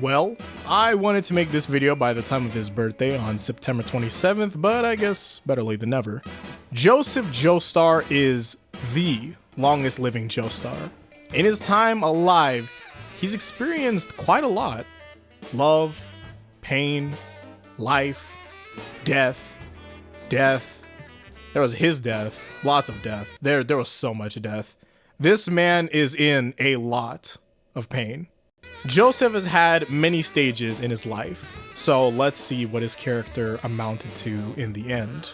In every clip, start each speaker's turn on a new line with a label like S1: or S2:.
S1: Well, I wanted to make this video by the time of his birthday on September 27th, but I guess better late than never. Joseph Joestar is the longest living Joestar. In his time alive, he's experienced quite a lot. Love, pain, life, death. There was his death, lots of death. There was so much death. This man is in a lot of pain. Joseph has had many stages in his life, so let's see what his character amounted to in the end.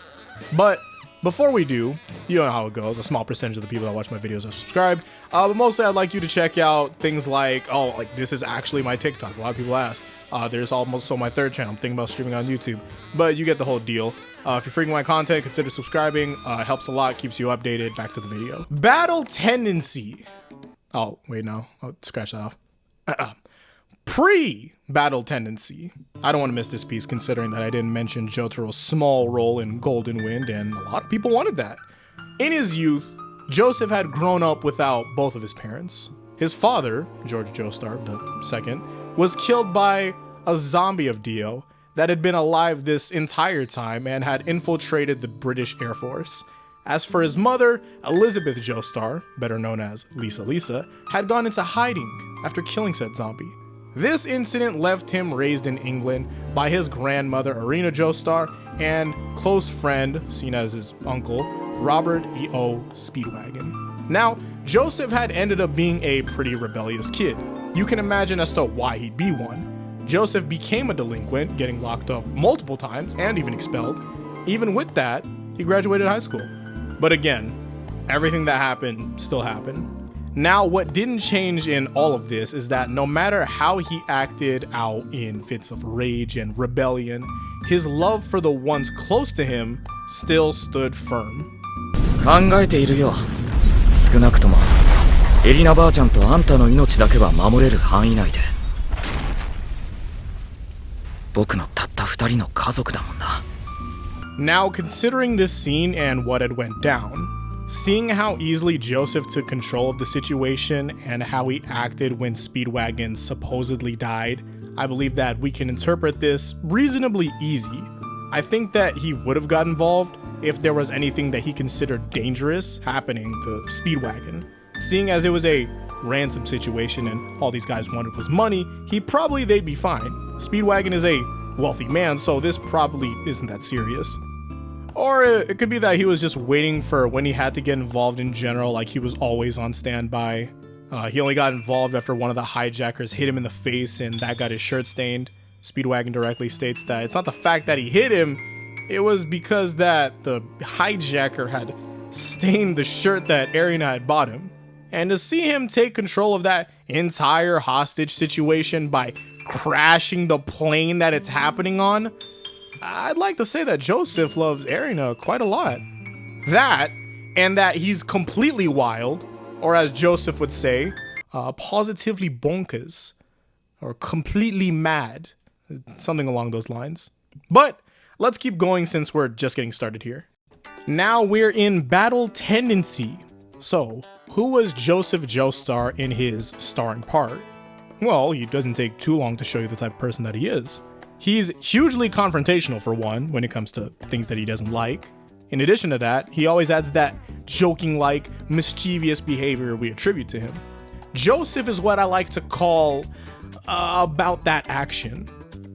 S1: But before we do, you know how it goes, a small percentage of the people that watch my videos are subscribed, but mostly I'd like you to check out things like, this is actually my TikTok. A lot of people ask. There's also my third channel. I'm thinking about streaming on YouTube, but you get the whole deal. If you're freaking my content, consider subscribing. It helps a lot, keeps you updated. Back to the video. Battle tendency. Oh, wait, no. I'll scratch that off. Pre-battle tendency. I don't want to miss this piece considering that I didn't mention Jotaro's small role in Golden Wind, and a lot of people wanted that. In his youth, Joseph had grown up without both of his parents. His father, George Joestar II, was killed by a zombie of Dio that had been alive this entire time and had infiltrated the British Air Force. As for his mother, Elizabeth Joestar, better known as Lisa, had gone into hiding after killing said zombie. This incident left him raised in England by his grandmother, Irina Joestar, and close friend, seen as his uncle, Robert E.O. Speedwagon. Now, Joseph had ended up being a pretty rebellious kid. You can imagine as to why he'd be one. Joseph became a delinquent, getting locked up multiple times and even expelled. Even with that, he graduated high school. But again, everything that happened still happened. Now, what didn't change in all of this is that no matter how he acted out in fits of rage and rebellion, his love for the ones close to him still stood firm.
S2: 考えているよ。少なくともエリナばあちゃんとあんたの命だけは守れる範囲内で。僕のたった二人の家族だもんな。
S1: Now, considering this scene and what had went down, seeing how easily Joseph took control of the situation and how he acted when Speedwagon supposedly died, I believe that we can interpret this reasonably easy. I think that he would have got involved if there was anything that he considered dangerous happening to Speedwagon. Seeing as it was a ransom situation and all these guys wanted was money, they'd be fine. Speedwagon is a wealthy man, so this probably isn't that serious. Or it could be that he was just waiting for when he had to get involved in general, like he was always on standby. He only got involved after one of the hijackers hit him in the face and that got his shirt stained. Speedwagon directly states that it's not the fact that he hit him, it was because that the hijacker had stained the shirt that Arena had bought him. And to see him take control of that entire hostage situation by crashing the plane that it's happening on, I'd like to say that Joseph loves Arena quite a lot. That, and that he's completely wild, or as Joseph would say, positively bonkers, or completely mad, something along those lines. But let's keep going since we're just getting started here. Now we're in battle tendency. So, who was Joseph Joestar in his starring part? Well, it doesn't take too long to show you the type of person that he is. He's hugely confrontational for one when it comes to things that he doesn't like. In addition to that, he always adds that joking-like, mischievous behavior we attribute to him. Joseph is what I like to call about that action.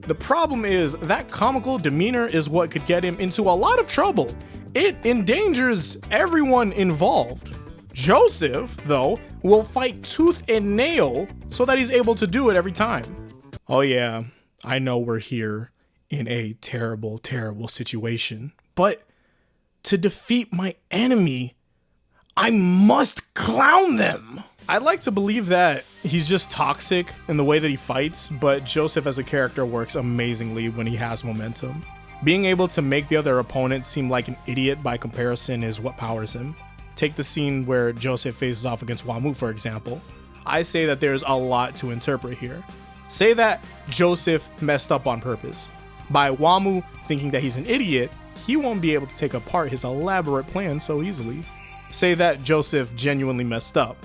S1: The problem is that comical demeanor is what could get him into a lot of trouble. It endangers everyone involved. Joseph, though, will fight tooth and nail so that he's able to do it every time. Oh yeah, I know we're here in a terrible, terrible situation, but to defeat my enemy, I must clown them. I'd like to believe that he's just toxic in the way that he fights, but Joseph as a character works amazingly when he has momentum. Being able to make the other opponent seem like an idiot by comparison is what powers him. Take the scene where Joseph faces off against Wamu, for example. I say that there's a lot to interpret here. Say that Joseph messed up on purpose. By Wamu thinking that he's an idiot, he won't be able to take apart his elaborate plan so easily. Say that Joseph genuinely messed up.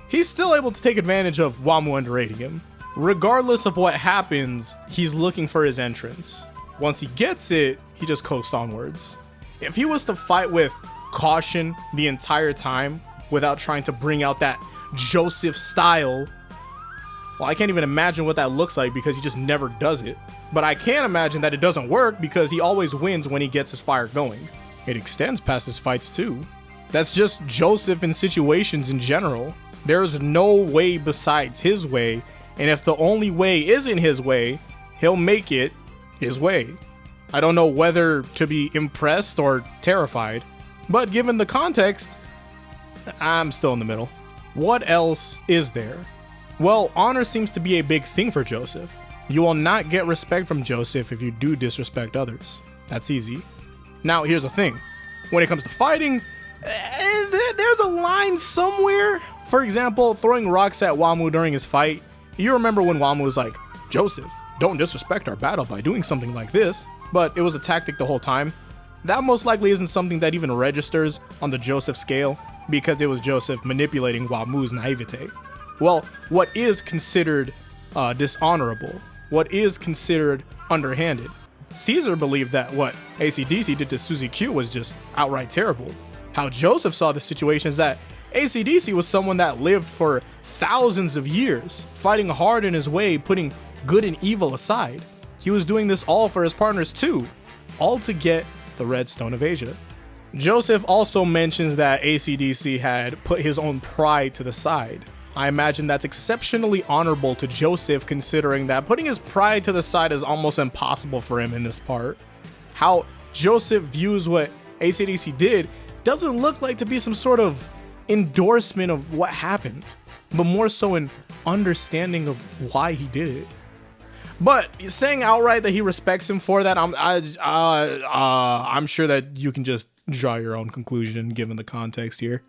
S1: He's still able to take advantage of Wamu underrating him. Regardless of what happens, he's looking for his entrance. Once he gets it, he just coasts onwards. If he was to fight with caution the entire time without trying to bring out that Joseph style, well, I can't even imagine what that looks like because he just never does it. But I can imagine that it doesn't work because he always wins when he gets his fire going. It extends past his fights too. That's just Joseph in situations in general. There's no way besides his way, and if the only way isn't his way, he'll make it his way. I don't know whether to be impressed or terrified, but given the context, I'm still in the middle. What else is there? Well, honor seems to be a big thing for Joseph. You will not get respect from Joseph if you do disrespect others. That's easy. Now, here's the thing. When it comes to fighting, there's a line somewhere. For example, throwing rocks at Wamu during his fight. You remember when Wamu was like, Joseph, don't disrespect our battle by doing something like this. But it was a tactic the whole time. That most likely isn't something that even registers on the Joseph scale because it was Joseph manipulating Wamu's naivete. Well, what is considered dishonorable? What is considered underhanded? Caesar believed that what AC/DC did to Suzy Q was just outright terrible. How Joseph saw the situation is that AC/DC was someone that lived for thousands of years, fighting hard in his way, putting good and evil aside. He was doing this all for his partners too, all to get the Red Stone of Asia. Joseph also mentions that AC/DC had put his own pride to the side. I imagine that's exceptionally honorable to Joseph, considering that putting his pride to the side is almost impossible for him in this part. How Joseph views what AC/DC did doesn't look like to be some sort of endorsement of what happened, but more so an understanding of why he did it. But saying outright that he respects him for that, I'm sure that you can just draw your own conclusion given the context here.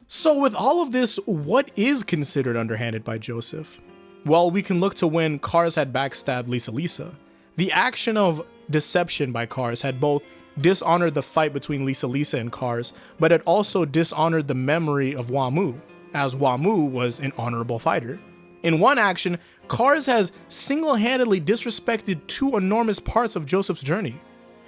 S1: So with all of this, what is considered underhanded by Joseph? Well, we can look to when Kars had backstabbed Lisa. The action of deception by Kars had both dishonored the fight between Lisa and Kars, but it also dishonored the memory of Wamu, as Wamu was an honorable fighter. In one action, Kars has single-handedly disrespected two enormous parts of Joseph's journey.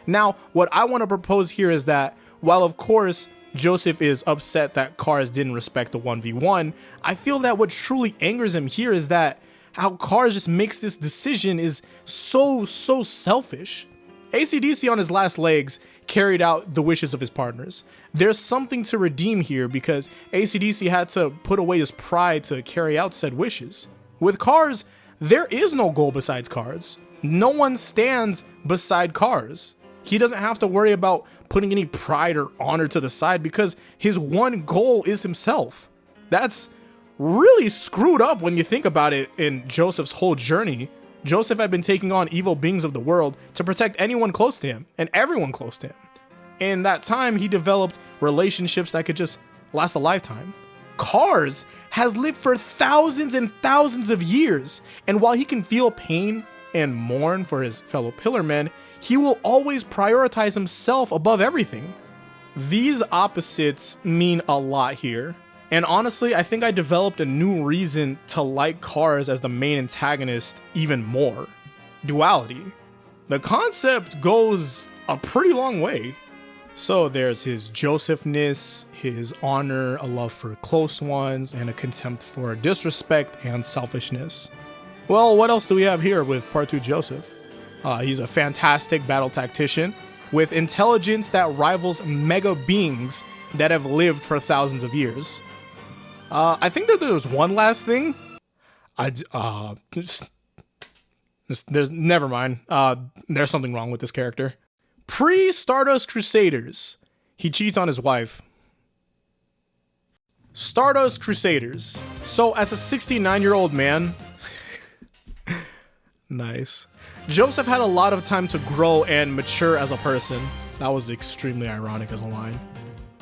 S1: Now, what I want to propose here is that, while of course Joseph is upset that Kars didn't respect the 1v1, I feel that what truly angers him here is that how Kars just makes this decision is so selfish. AC/DC on his last legs carried out the wishes of his partners. There's something to redeem here because AC/DC had to put away his pride to carry out said wishes. With Kars, there is no goal besides Kars. No one stands beside Kars. He doesn't have to worry about putting any pride or honor to the side because his one goal is himself. That's really screwed up when you think about it in Joseph's whole journey. Joseph had been taking on evil beings of the world to protect anyone close to him and everyone close to him. In that time, he developed relationships that could just last a lifetime. Kars has lived for thousands and thousands of years, and while he can feel pain and mourn for his fellow Pillarmen, he will always prioritize himself above everything. These opposites mean a lot here. And honestly, I think I developed a new reason to like Kars as the main antagonist even more. Duality. The concept goes a pretty long way. So there's his Josephness, his honor, a love for close ones, and a contempt for disrespect and selfishness. Well, what else do we have here with Part 2 Joseph? He's a fantastic battle tactician with intelligence that rivals mega beings that have lived for thousands of years. I think that there's one last thing. Never mind. There's something wrong with this character. Pre-Stardust Crusaders. He cheats on his wife. Stardust Crusaders. So as a 69-year-old man, nice. Joseph had a lot of time to grow and mature as a person. That was extremely ironic as a line.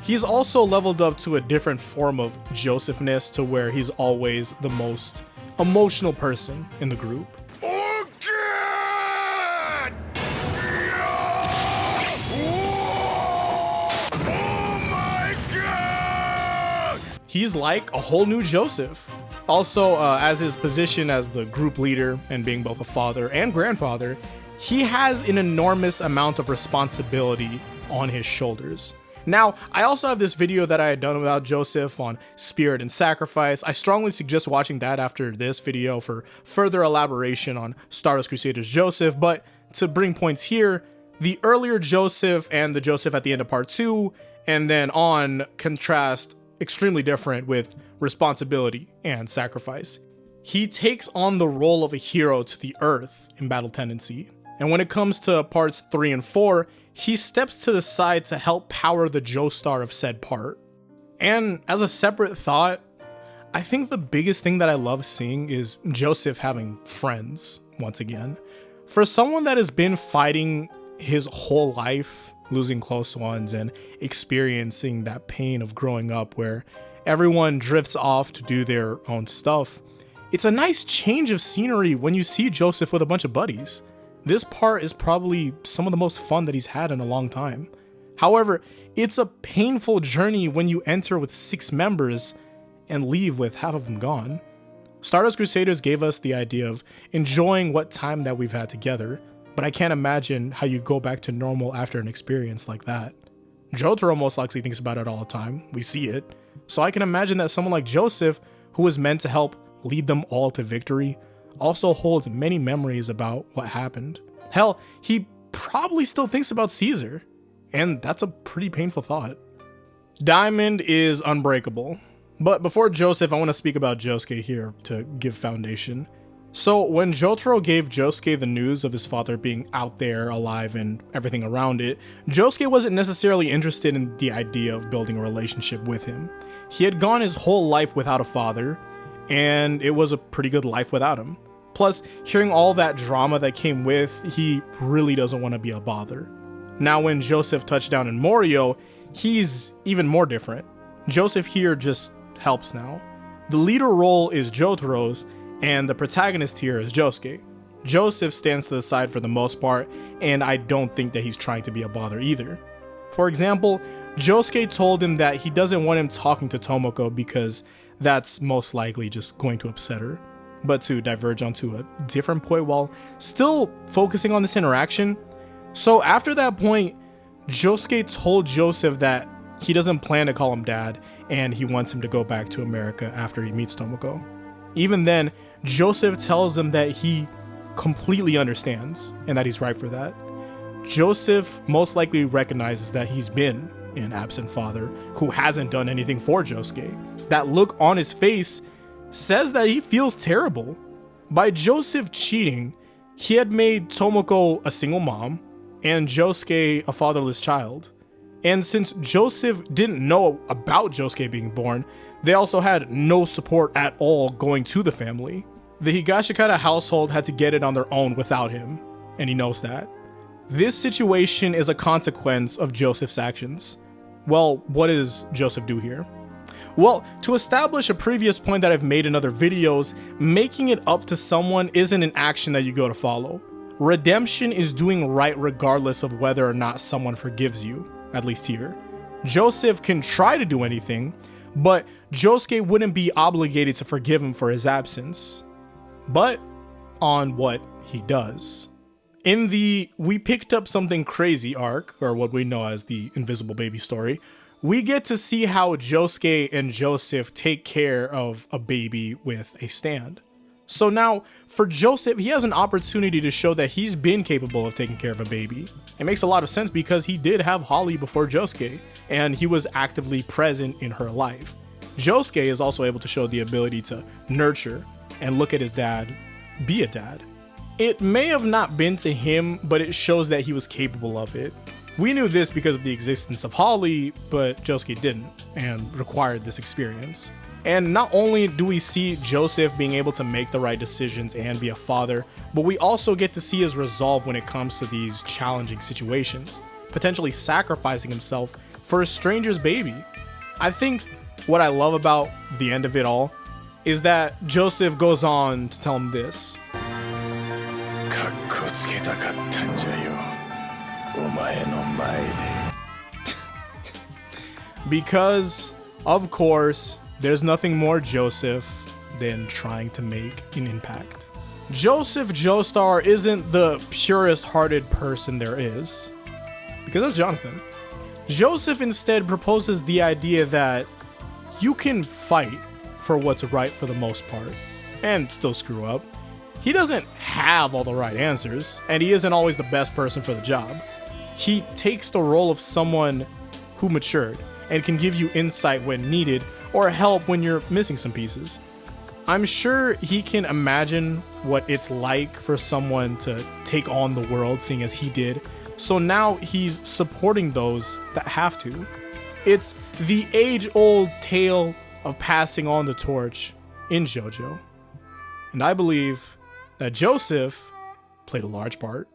S1: He's also leveled up to a different form of Josephness to where he's always the most emotional person in the group.
S3: Oh God! Oh my God!
S1: He's like a whole new Joseph. Also, as his position as the group leader and being both a father and grandfather, he has an enormous amount of responsibility on his shoulders. Now, I also have this video that I had done about Joseph on spirit and sacrifice. I strongly suggest watching that after this video for further elaboration on Stardust Crusaders Joseph, but to bring points here, the earlier Joseph and the Joseph at the end of part 2, and then on, contrast extremely different with responsibility and sacrifice. He takes on the role of a hero to the earth in Battle Tendency, and when it comes to parts 3 and 4, he steps to the side to help power the Joestar of said part. And as a separate thought, I think the biggest thing that I love seeing is Joseph having friends once again. For someone that has been fighting his whole life, losing close ones and experiencing that pain of growing up where everyone drifts off to do their own stuff, it's a nice change of scenery when you see Joseph with a bunch of buddies. This part is probably some of the most fun that he's had in a long time. However, it's a painful journey when you enter with 6 members and leave with half of them gone. Stardust Crusaders gave us the idea of enjoying what time that we've had together, but I can't imagine how you go back to normal after an experience like that. Jotaro most likely thinks about it all the time, we see it, so I can imagine that someone like Joseph, who was meant to help lead them all to victory, also holds many memories about what happened. Hell, he probably still thinks about Caesar, and that's a pretty painful thought. Diamond is unbreakable, but before Joseph, I want to speak about Josuke here to give foundation. So when Jotaro gave Josuke the news of his father being out there alive and everything around it, Josuke wasn't necessarily interested in the idea of building a relationship with him. He had gone his whole life without a father, and it was a pretty good life without him. Plus, hearing all that drama that came with, he really doesn't want to be a bother. Now when Joseph touched down in Morio, he's even more different. Joseph here just helps now. The leader role is Jotaro's, and the protagonist here is Josuke. Joseph stands to the side for the most part, and I don't think that he's trying to be a bother either. For example, Josuke told him that he doesn't want him talking to Tomoko because that's most likely just going to upset her. But to diverge onto a different point while still focusing on this interaction, so after that point, Josuke told Joseph that he doesn't plan to call him dad and he wants him to go back to America after he meets Tomoko. Even then, Joseph tells him that he completely understands and that he's right for that. Joseph most likely recognizes that he's been an absent father who hasn't done anything for Josuke. That look on his face says that he feels terrible. By Joseph cheating, he had made Tomoko a single mom and Josuke a fatherless child. And since Joseph didn't know about Josuke being born, they also had no support at all going to the family. The Higashikata household had to get it on their own without him, and he knows that. This situation is a consequence of Joseph's actions. Well, what does Joseph do here? Well, to establish a previous point that I've made in other videos, making it up to someone isn't an action that you go to follow. Redemption is doing right regardless of whether or not someone forgives you, at least here. Joseph can try to do anything, but Josuke wouldn't be obligated to forgive him for his absence. But on what he does. In the "we picked up something crazy" arc, or what we know as the Invisible Baby story, we get to see how Josuke and Joseph take care of a baby with a stand. So now, for Joseph, he has an opportunity to show that he's been capable of taking care of a baby. It makes a lot of sense because he did have Holly before Josuke, and he was actively present in her life. Josuke is also able to show the ability to nurture and look at his dad be a dad. It may have not been to him, but it shows that he was capable of it. We knew this because of the existence of Holly, but Josuke didn't, and required this experience. And not only do we see Joseph being able to make the right decisions and be a father, but we also get to see his resolve when it comes to these challenging situations, potentially sacrificing himself for a stranger's baby. I think what I love about the end of it all is that Joseph goes on to tell him this. Because, of course, there's nothing more Joseph than trying to make an impact. Joseph Joestar isn't the purest hearted person there is, because that's Jonathan. Joseph instead proposes the idea that you can fight for what's right for the most part and still screw up. He doesn't have all the right answers, and he isn't always the best person for the job. He takes the role of someone who matured and can give you insight when needed or help when you're missing some pieces. I'm sure he can imagine what it's like for someone to take on the world, seeing as he did. So now he's supporting those that have to. It's the age-old tale of passing on the torch in JoJo. And I believe that Joseph played a large part.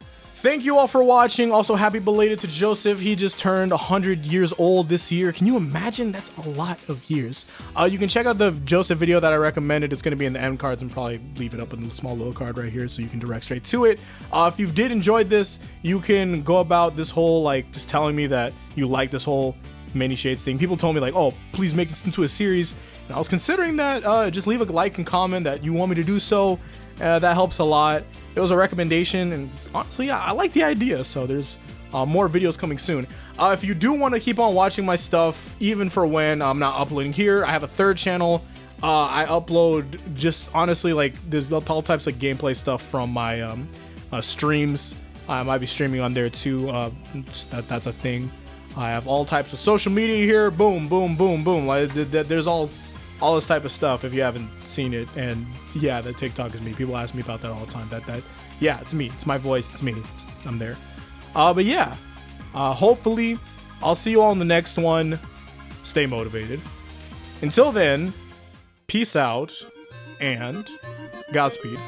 S1: Thank you all for watching. Also, happy belated to Joseph. He just turned 100 years old this year. Can you imagine? That's a lot of years. You can check out the Joseph video that I recommended. It's going to be in the end cards and probably leave it up in the small little card right here so you can direct straight to it. If you did enjoy this, you can go about this whole, like, just telling me that you like this whole Many Shades thing. People told me, like, oh, please make this into a series. And I was considering that. Just leave a like and comment that you want me to do so. That helps a lot. It was a recommendation, and honestly, I like the idea, so there's more videos coming soon. If you do want to keep on watching my stuff, even for when I'm not uploading here, I have a third channel. I upload just, honestly, like, there's all types of gameplay stuff from my streams. I might be streaming on there, too. That's a thing. I have all types of social media here. Boom, boom, boom, boom. Like, there's all this type of stuff if you haven't seen it. And yeah, the TikTok is me. People ask me about that all the time. Yeah, it's me. It's my voice. It's me. I'm there. But yeah, hopefully I'll see you all in the next one. Stay motivated. Until then, peace out and Godspeed.